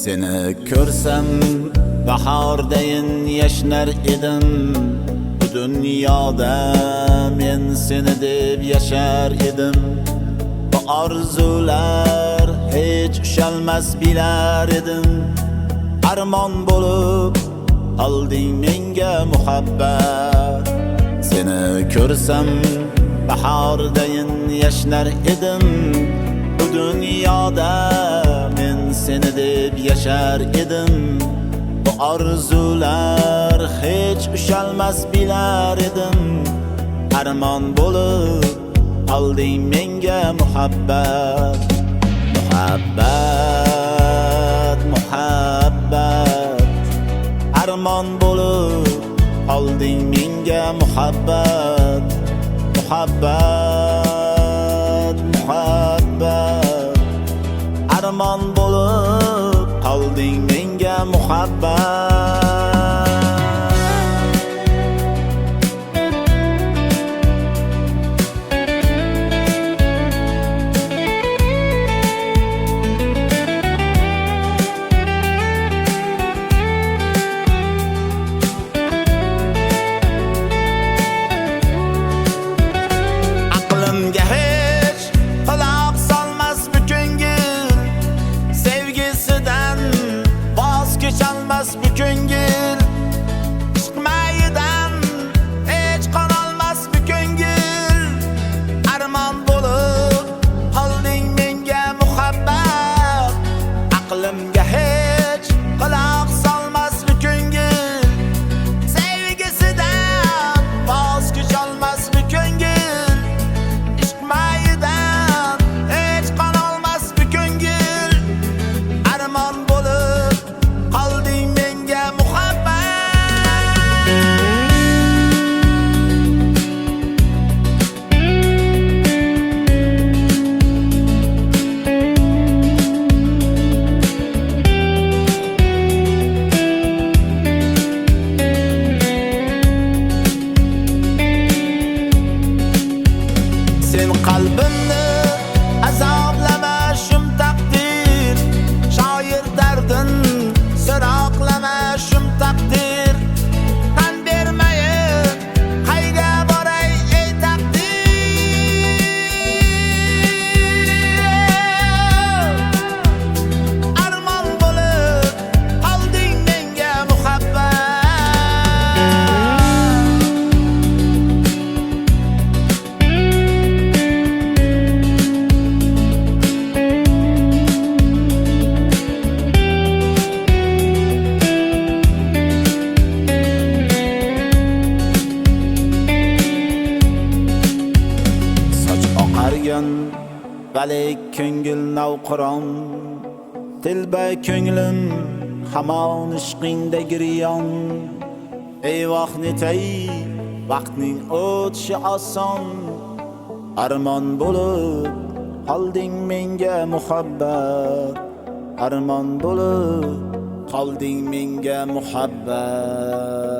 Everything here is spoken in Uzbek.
Seni ko'rsam bahordayin yashnar edim. Bu dunyoda men seni deb yashar edim. Bu orzular hech ushalmas bilar edim. Armon bo'lib olding menga muhabbat. Seni ko'rsam bahordayin yashnar edim. Bu dunyoda men seni deb yashar edim. Bu orzular hech ushalmas bilar edim. Armon bo'lib olding menga muhabbat. Muhabbat, muhabbat. Armon bo'lib olding menga muhabbat. Muhabbat, muhabbat. Armon bo'lib qolding menga muhabbat. Aqlimga hech quloq solmas bu ko'ngil, sevgisidan voz kecholmas bu ko'ngil. Ishq mayidan hech qonolmas bu ko'ngil. Armon bo'lib qolding menga muhabbat. Aqlimga hech quloq solmas bu ko'ngil, sevgisidan voz kecholmas bu ko'ngil. Ishq mayidan hech qonolmas bu ko'ngil. Armon bo'lib qolding menga muhabbat. Sen qalbimni azoblama shum taqdir. Shoir dardin so'roqlama shum taqdir. Tan bermayin qayga boray ey taqdir. Armon bo'lib qolding menga muhabbat. Soch oqargan balik ko'ngil navqiron. Tilba ko'nglim hamon ishqingda giryon. Ey voh netay vaqtning o'tishi oson. Armon bo'lib qolding menga muhabbat. Armon bo'lib qolding menga muhabbat.